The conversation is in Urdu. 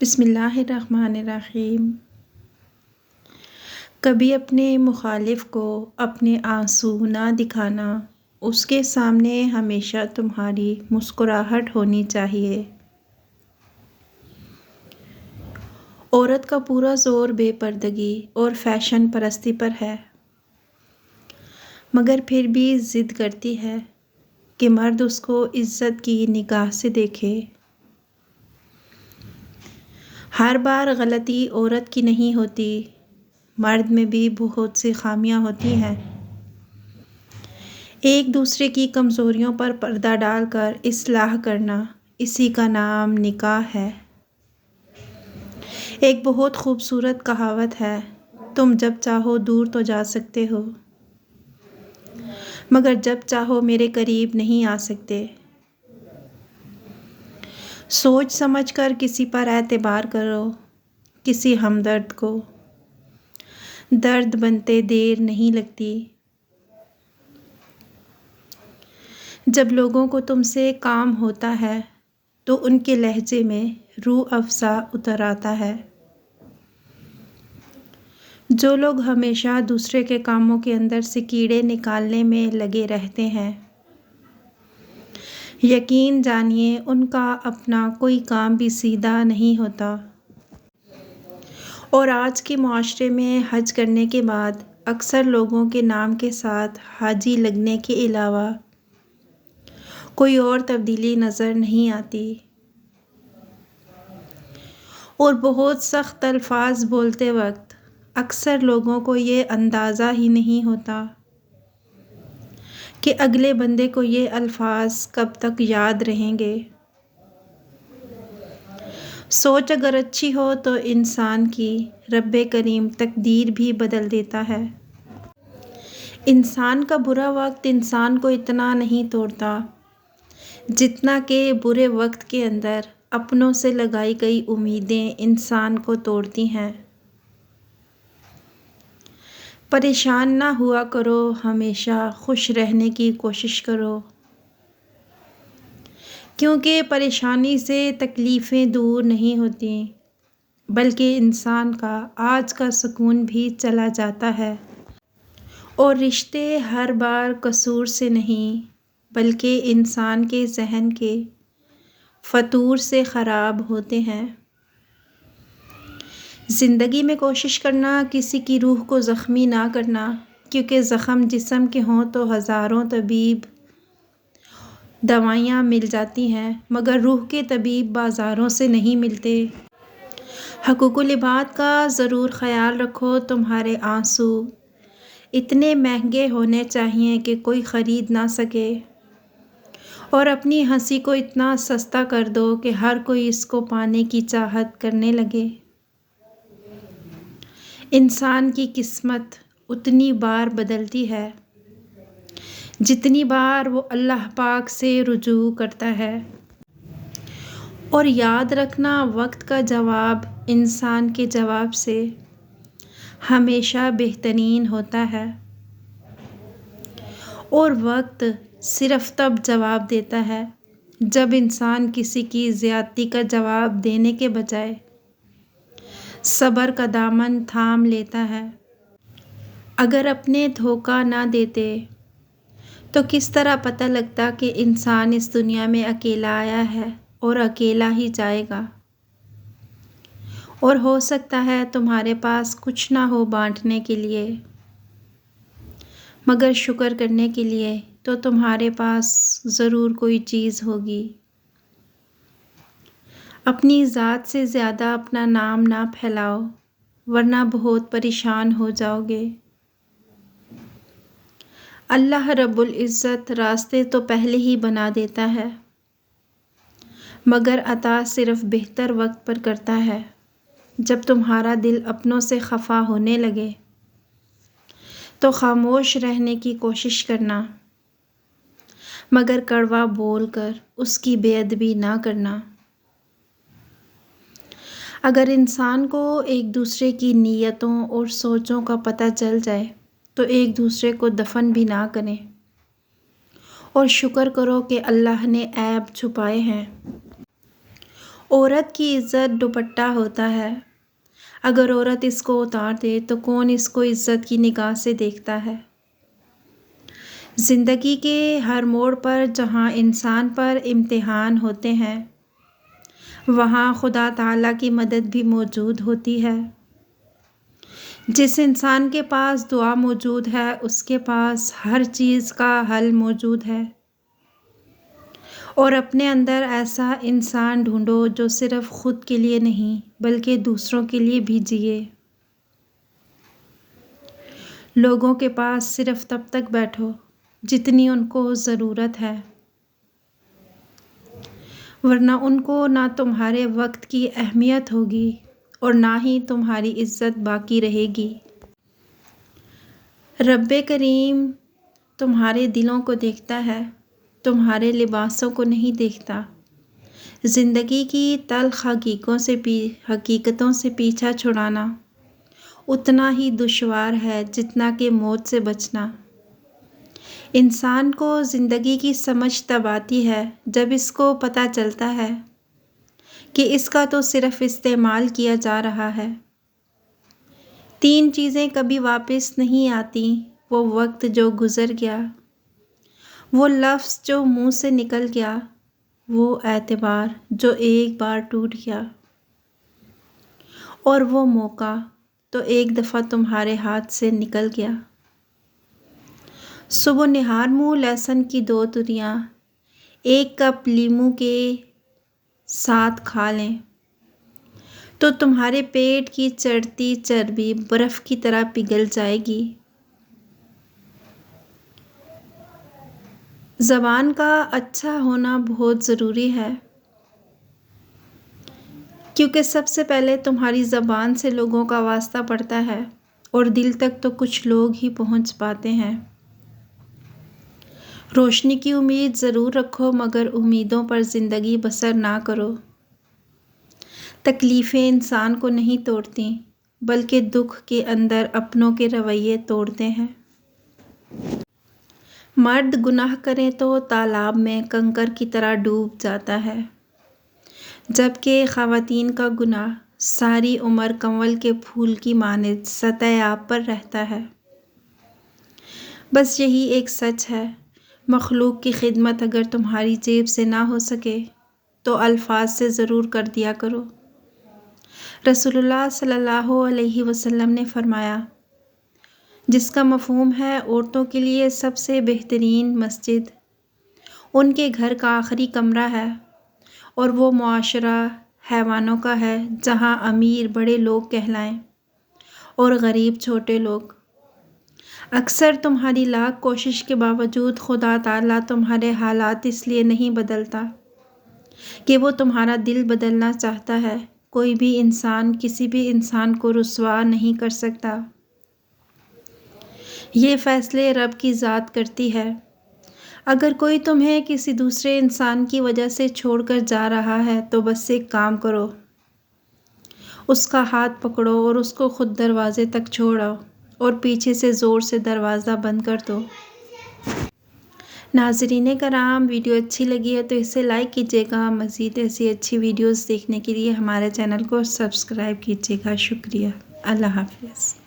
بسم اللہ الرحمن الرحیم۔ کبھی اپنے مخالف کو اپنے آنسو نہ دکھانا، اس کے سامنے ہمیشہ تمہاری مسکراہٹ ہونی چاہیے۔ عورت کا پورا زور بے پردگی اور فیشن پرستی پر ہے، مگر پھر بھی ضد کرتی ہے کہ مرد اس کو عزت کی نگاہ سے دیکھے۔ ہر بار غلطی عورت کی نہیں ہوتی، مرد میں بھی بہت سی خامیاں ہوتی ہیں۔ ایک دوسرے کی کمزوریوں پر پردہ ڈال کر اصلاح کرنا، اسی کا نام نکاح ہے۔ ایک بہت خوبصورت کہاوت ہے، تم جب چاہو دور تو جا سکتے ہو، مگر جب چاہو میرے قریب نہیں آ سکتے۔ سوچ سمجھ کر کسی پر اعتبار کرو، کسی ہمدرد کو درد بنتے دیر نہیں لگتی۔ جب لوگوں کو تم سے کام ہوتا ہے تو ان کے لہجے میں روح افزا اتر آتا ہے۔ جو لوگ ہمیشہ دوسرے کے کاموں کے اندر سے کیڑے نکالنے میں لگے رہتے ہیں، یقین جانیے ان کا اپنا کوئی کام بھی سیدھا نہیں ہوتا۔ اور آج کے معاشرے میں حج کرنے کے بعد اکثر لوگوں کے نام کے ساتھ حاجی لگنے کے علاوہ کوئی اور تبدیلی نظر نہیں آتی، اور بہت سخت الفاظ بولتے وقت اکثر لوگوں کو یہ اندازہ ہی نہیں ہوتا کہ اگلے بندے کو یہ الفاظ کب تک یاد رہیں گے۔ سوچ اگر اچھی ہو تو انسان کی رب کریم تقدیر بھی بدل دیتا ہے۔ انسان کا برا وقت انسان کو اتنا نہیں توڑتا جتنا کہ برے وقت کے اندر اپنوں سے لگائی گئی امیدیں انسان کو توڑتی ہیں۔ پریشان نہ ہوا کرو، ہمیشہ خوش رہنے کی کوشش کرو، کیونکہ پریشانی سے تکلیفیں دور نہیں ہوتیں، بلکہ انسان کا آج کا سکون بھی چلا جاتا ہے۔ اور رشتے ہر بار قصور سے نہیں بلکہ انسان کے ذہن کے فطور سے خراب ہوتے ہیں۔ زندگی میں کوشش کرنا کسی کی روح کو زخمی نہ کرنا، کیونکہ زخم جسم کے ہوں تو ہزاروں طبیب دوائیاں مل جاتی ہیں، مگر روح کے طبیب بازاروں سے نہیں ملتے۔ حقوق العباد کا ضرور خیال رکھو، تمہارے آنسو اتنے مہنگے ہونے چاہئیں کہ کوئی خرید نہ سکے، اور اپنی ہنسی کو اتنا سستا کر دو کہ ہر کوئی اس کو پانے کی چاہت کرنے لگے۔ انسان کی قسمت اتنی بار بدلتی ہے جتنی بار وہ اللہ پاک سے رجوع کرتا ہے۔ اور یاد رکھنا، وقت کا جواب انسان کے جواب سے ہمیشہ بہترین ہوتا ہے، اور وقت صرف تب جواب دیتا ہے جب انسان کسی کی زیادتی کا جواب دینے کے بجائے صبر کا دامن تھام لیتا ہے۔ اگر اپنے دھوکہ نہ دیتے تو کس طرح پتہ لگتا کہ انسان اس دنیا میں اکیلا آیا ہے اور اکیلا ہی جائے گا، اور ہو سکتا ہے تمہارے پاس کچھ نہ ہو بانٹنے کے لیے، مگر شکر کرنے کے لیے تو تمہارے پاس ضرور کوئی چیز ہوگی۔ اپنی ذات سے زیادہ اپنا نام نہ پھیلاؤ، ورنہ بہت پریشان ہو جاؤ گے۔ اللہ رب العزت راستے تو پہلے ہی بنا دیتا ہے، مگر عطا صرف بہتر وقت پر کرتا ہے۔ جب تمہارا دل اپنوں سے خفا ہونے لگے تو خاموش رہنے کی کوشش کرنا، مگر کڑوا بول کر اس کی بے ادبی نہ کرنا۔ اگر انسان کو ایک دوسرے کی نیتوں اور سوچوں کا پتہ چل جائے تو ایک دوسرے کو دفن بھی نہ کریں، اور شکر کرو کہ اللہ نے عیب چھپائے ہیں، عورت کی عزت دوپٹہ ہوتا ہے، اگر عورت اس کو اتار دے تو کون اس کو عزت کی نگاہ سے دیکھتا ہے۔ زندگی کے ہر موڑ پر جہاں انسان پر امتحان ہوتے ہیں، وہاں خدا تعالیٰ کی مدد بھی موجود ہوتی ہے۔ جس انسان کے پاس دعا موجود ہے، اس کے پاس ہر چیز کا حل موجود ہے۔ اور اپنے اندر ایسا انسان ڈھونڈو جو صرف خود کے لیے نہیں بلکہ دوسروں کے لیے بھی جیے۔ لوگوں کے پاس صرف تب تک بیٹھو جتنی ان کو ضرورت ہے، ورنہ ان کو نہ تمہارے وقت کی اہمیت ہوگی اور نہ ہی تمہاری عزت باقی رہے گی۔ رب کریم تمہارے دلوں کو دیکھتا ہے، تمہارے لباسوں کو نہیں دیکھتا۔ زندگی کی تلخ حقیقتوں سے پیچھا چھڑانا اتنا ہی دشوار ہے جتنا کہ موت سے بچنا۔ انسان کو زندگی کی سمجھ تب آتی ہے جب اس کو پتہ چلتا ہے کہ اس کا تو صرف استعمال کیا جا رہا ہے۔ 3 چیزیں کبھی واپس نہیں آتی، وہ وقت جو گزر گیا، وہ لفظ جو منہ سے نکل گیا، وہ اعتبار جو ایک بار ٹوٹ گیا، اور وہ موقع تو ایک دفعہ تمہارے ہاتھ سے نکل گیا۔ صبح نہار منہ لہسن کی 2 تریاں 1 کپ لیموں کے ساتھ کھا لیں تو تمہارے پیٹ کی چڑھتی چربی برف کی طرح پگھل جائے گی۔ زبان کا اچھا ہونا بہت ضروری ہے، کیونکہ سب سے پہلے تمہاری زبان سے لوگوں کا واسطہ پڑتا ہے اور دل تک تو کچھ لوگ ہی پہنچ پاتے ہیں۔ روشنی کی امید ضرور رکھو مگر امیدوں پر زندگی بسر نہ کرو۔ تکلیفیں انسان کو نہیں توڑتی بلکہ دکھ کے اندر اپنوں کے رویے توڑتے ہیں۔ مرد گناہ کرے تو تالاب میں کنکر کی طرح ڈوب جاتا ہے، جبکہ خواتین کا گناہ ساری عمر کنول کے پھول کی مانند سطح آب پر رہتا ہے۔ بس یہی ایک سچ ہے، مخلوق کی خدمت اگر تمہاری جیب سے نہ ہو سکے تو الفاظ سے ضرور کر دیا کرو۔ رسول اللہ صلی اللہ علیہ وسلم نے فرمایا، جس کا مفہوم ہے عورتوں کے لیے سب سے بہترین مسجد ان کے گھر کا آخری کمرہ ہے، اور وہ معاشرہ حیوانوں کا ہے جہاں امیر بڑے لوگ کہلائیں اور غریب چھوٹے لوگ۔ اکثر تمہاری لاکھ کوشش کے باوجود خدا تعالیٰ تمہارے حالات اس لیے نہیں بدلتا کہ وہ تمہارا دل بدلنا چاہتا ہے۔ کوئی بھی انسان کسی بھی انسان کو رسوا نہیں کر سکتا، یہ فیصلے رب کی ذات کرتی ہے۔ اگر کوئی تمہیں کسی دوسرے انسان کی وجہ سے چھوڑ کر جا رہا ہے تو بس ایک کام کرو، اس کا ہاتھ پکڑو اور اس کو خود دروازے تک چھوڑو اور پیچھے سے زور سے دروازہ بند کر دو۔ ناظرین کرام، ویڈیو اچھی لگی ہے تو اسے لائک کیجیے گا۔ مزید ایسی اچھی ویڈیوز دیکھنے کے لیے ہمارے چینل کو سبسکرائب کیجیے گا۔ شکریہ۔ اللہ حافظ۔